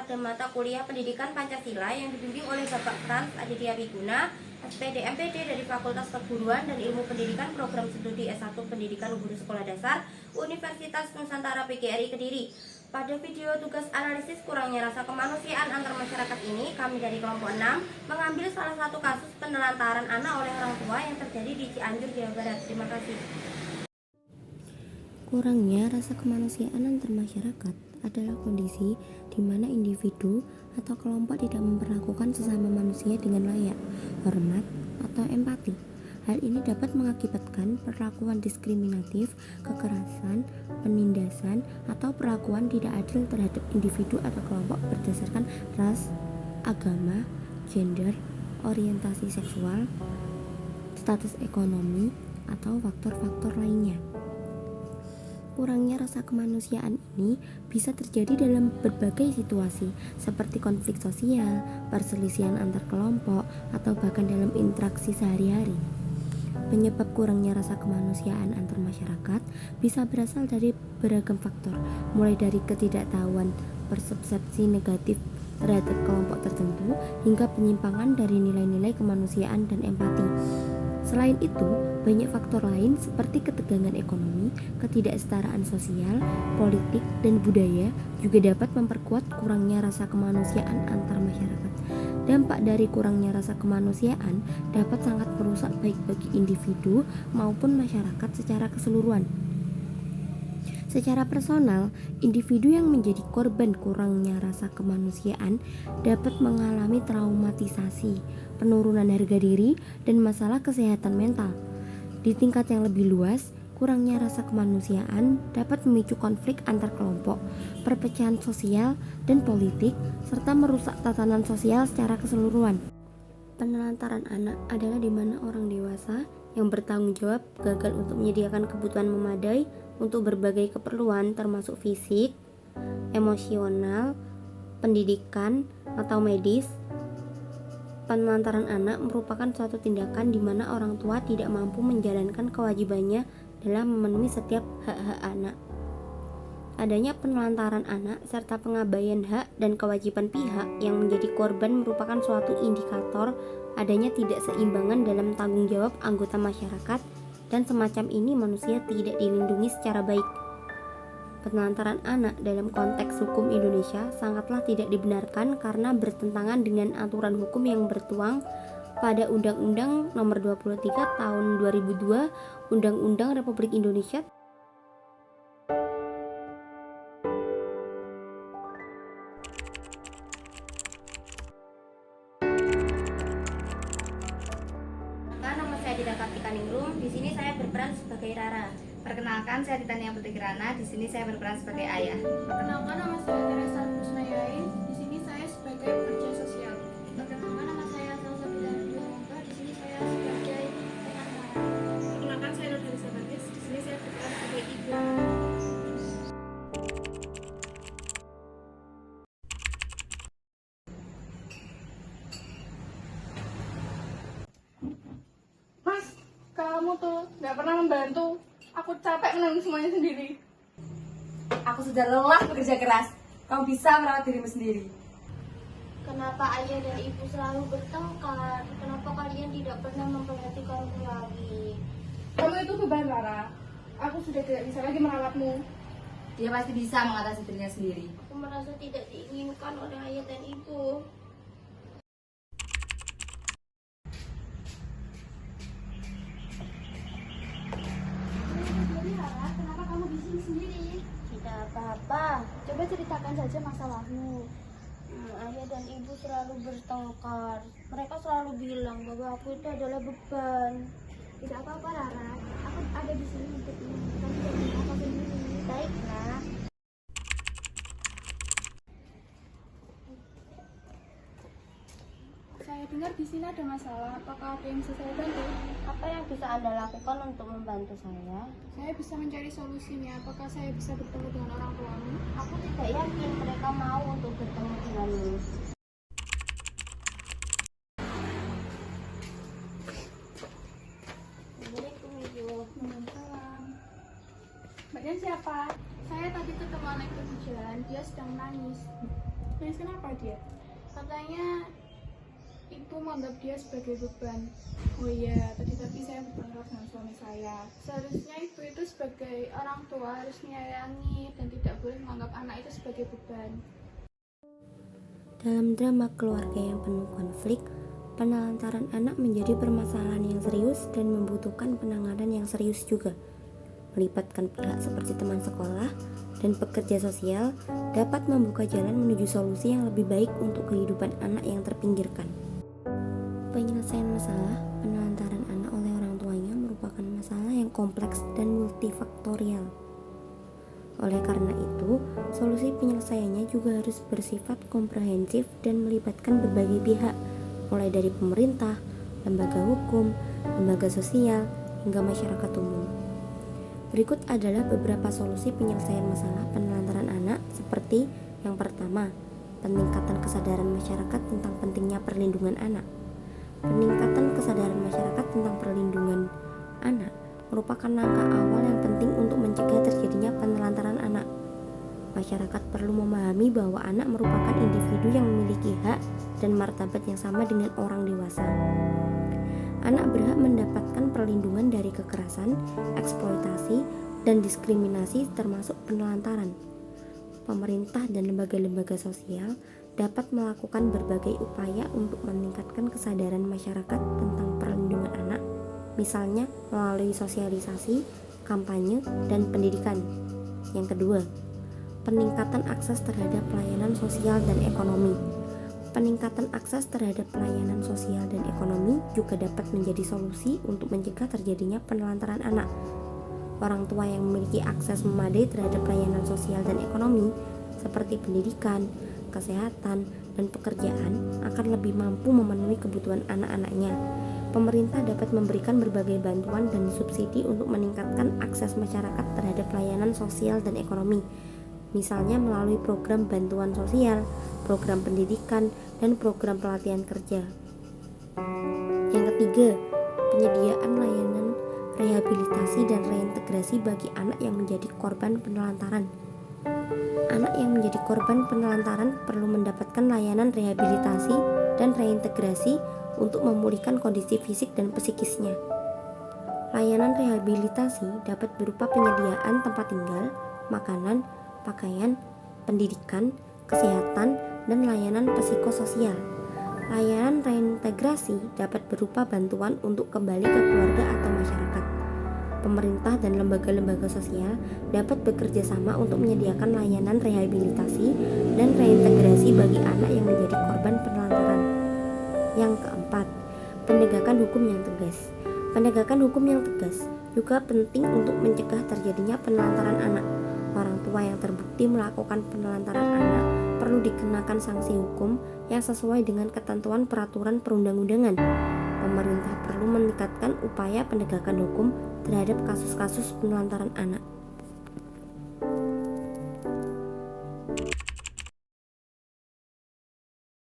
pada mata kuliah Pendidikan Pancasila yang dibimbing oleh Bapak Frans Aditya Wiguna, SPD MPD dari Fakultas Keguruan dan Ilmu Pendidikan Program Studi S1 Pendidikan Guru Sekolah Dasar Universitas Nusantara PGRI Kediri. Pada video tugas analisis kurangnya rasa kemanusiaan antar masyarakat ini, kami dari kelompok 6 mengambil salah satu kasus penelantaran anak oleh orang tua yang terjadi di Cianjur, Jawa Barat. Terima kasih. Kurangnya rasa kemanusiaan antar masyarakat adalah kondisi di mana individu atau kelompok tidak memperlakukan sesama manusia dengan layak, hormat, atau empati. Hal ini dapat mengakibatkan perlakuan diskriminatif, kekerasan, penindasan, atau perlakuan tidak adil terhadap individu atau kelompok berdasarkan ras, agama, gender, orientasi seksual, status ekonomi, atau faktor-faktor lainnya. Kurangnya rasa kemanusiaan ini bisa terjadi dalam berbagai situasi seperti konflik sosial, perselisihan antar kelompok, atau bahkan dalam interaksi sehari-hari. Penyebab kurangnya rasa kemanusiaan antar masyarakat bisa berasal dari beragam faktor, mulai dari ketidaktahuan, persepsi negatif terhadap kelompok tertentu, hingga penyimpangan dari nilai-nilai kemanusiaan dan empati. Selain itu, banyak faktor lain seperti ketegangan ekonomi, ketidaksetaraan sosial, politik, dan budaya juga dapat memperkuat kurangnya rasa kemanusiaan antar masyarakat. Dampak dari kurangnya rasa kemanusiaan dapat sangat merusak baik bagi individu maupun masyarakat secara keseluruhan. Secara personal, individu yang menjadi korban kurangnya rasa kemanusiaan dapat mengalami traumatisasi, penurunan harga diri, dan masalah kesehatan mental. Di tingkat yang lebih luas, kurangnya rasa kemanusiaan dapat memicu konflik antar kelompok, perpecahan sosial dan politik, serta merusak tatanan sosial secara keseluruhan. Penelantaran anak adalah di mana orang dewasa yang bertanggung jawab gagal untuk menyediakan kebutuhan memadai untuk berbagai keperluan termasuk fisik, emosional, pendidikan, atau medis. Penelantaran anak merupakan suatu tindakan di mana orang tua tidak mampu menjalankan kewajibannya dalam memenuhi setiap hak-hak anak. Adanya penelantaran anak serta pengabaian hak dan kewajiban pihak yang menjadi korban merupakan suatu indikator adanya tidak seimbangan dalam tanggung jawab anggota masyarakat, dan semacam ini manusia tidak dilindungi secara baik. Penelantaran anak dalam konteks hukum Indonesia sangatlah tidak dibenarkan karena bertentangan dengan aturan hukum yang bertuang pada Undang-Undang Nomor 23 Tahun 2002, Undang-Undang Republik Indonesia. Nama saya Dita Kartika Ningrum. Di sini saya berperan sebagai Rara. Perkenalkan, saya Titania Putri Kirana. Di sini saya berperan sebagai ayah. Perkenalkan, nama saya Teresa Kusnayain. Di sini saya sebagai pekerja sosial. Perkenalkan, nama saya Salsa Bidangga. Di sini saya sebagai pengacara. Perkenalkan, saya Nurhalisa Batis. Di sini saya berperan sebagai ibu. Mas, kamu tuh nggak pernah membantu. Aku capek menanggung semuanya sendiri. Aku sudah lelah bekerja keras. Kamu bisa merawat dirimu sendiri. Kenapa ayah dan ibu selalu bertengkar? Kenapa kalian tidak pernah memperhatikanku lagi? Kamu itu beban, Rara. Aku sudah tidak bisa lagi merawatmu. Dia pasti bisa mengatasi dirinya sendiri. Aku merasa tidak diinginkan oleh ayah dan ibu. Jadi, Rara, kenapa kamu di sini sendiri? Tidak apa-apa. Coba ceritakan saja masalahmu. Ayah dan ibu selalu bertengkar. Mereka selalu bilang bahwa aku itu adalah beban. Tidak apa-apa, Rara. Aku ada di sini untukmu. Kamu tidak punya apa sendiri. Baiklah. Saya dengar di sini ada masalah. Apakah ada yang bisa saya bantu? Apa yang bisa Anda lakukan untuk membantu saya? Saya bisa mencari solusinya. Apakah saya bisa bertemu dengan orang tuamu? Aku tidak yakin mereka mau untuk bertemu denganmu. Assalamualaikum, Ibu. Waalaikumsalam. Mbaknya siapa? Saya tadi ketemu anak itu di jalan. Dia sedang nangis. Emangnya kenapa dia? Katanya Ibu menganggap dia sebagai beban. Oh iya, tadi saya berbicara dengan suami saya. seharusnya ibu itu sebagai orang tua harus menyayangi dan tidak boleh menganggap anak itu sebagai beban. Dalam drama keluarga yang penuh konflik, penelantaran anak menjadi permasalahan yang serius dan membutuhkan penanganan yang serius juga. Melibatkan pihak seperti teman sekolah dan pekerja sosial dapat membuka jalan menuju solusi yang lebih baik untuk kehidupan anak yang terpinggirkan. Penyelesaian masalah penelantaran anak oleh orang tuanya merupakan masalah yang kompleks dan multifaktorial. Oleh karena itu, solusi penyelesaiannya juga harus bersifat komprehensif dan melibatkan berbagai pihak, mulai dari pemerintah, lembaga hukum, lembaga sosial, hingga masyarakat umum. Berikut adalah beberapa solusi penyelesaian masalah penelantaran anak, seperti yang pertama, peningkatan kesadaran masyarakat tentang pentingnya perlindungan anak. Peningkatan kesadaran masyarakat tentang perlindungan anak merupakan langkah awal yang penting untuk mencegah terjadinya penelantaran anak. Masyarakat perlu memahami bahwa anak merupakan individu yang memiliki hak dan martabat yang sama dengan orang dewasa. Anak berhak mendapatkan perlindungan dari kekerasan, eksploitasi, dan diskriminasi termasuk penelantaran. Pemerintah dan lembaga-lembaga sosial dapat melakukan berbagai upaya untuk meningkatkan kesadaran masyarakat tentang perlindungan anak, misalnya melalui sosialisasi, kampanye, dan pendidikan. Yang kedua, peningkatan akses terhadap pelayanan sosial dan ekonomi. Peningkatan akses terhadap pelayanan sosial dan ekonomi juga dapat menjadi solusi untuk mencegah terjadinya penelantaran anak. Orang tua yang memiliki akses memadai terhadap pelayanan sosial dan ekonomi, seperti pendidikan, kesehatan, dan pekerjaan, akan lebih mampu memenuhi kebutuhan anak-anaknya. Pemerintah dapat memberikan berbagai bantuan dan subsidi untuk meningkatkan akses masyarakat terhadap pelayanan sosial dan ekonomi, misalnya melalui program bantuan sosial, program pendidikan, dan program pelatihan kerja. Yang ketiga, penyediaan layanan rehabilitasi dan reintegrasi bagi anak yang menjadi korban penelantaran. Anak yang menjadi korban penelantaran perlu mendapatkan layanan rehabilitasi dan reintegrasi untuk memulihkan kondisi fisik dan psikisnya. Layanan rehabilitasi dapat berupa penyediaan tempat tinggal, makanan, pakaian, pendidikan, kesehatan, dan layanan psikososial. Layanan reintegrasi dapat berupa bantuan untuk kembali ke keluarga atau masyarakat. Pemerintah dan lembaga-lembaga sosial dapat bekerja sama untuk menyediakan layanan rehabilitasi dan reintegrasi bagi anak yang menjadi korban penelantaran. Yang keempat, penegakan hukum yang tegas. Penegakan hukum yang tegas juga penting untuk mencegah terjadinya penelantaran anak. Orang tua yang terbukti melakukan penelantaran anak perlu dikenakan sanksi hukum yang sesuai dengan ketentuan peraturan perundang-undangan. Pemerintah perlu meningkatkan upaya penegakan hukum terhadap kasus-kasus penelantaran anak.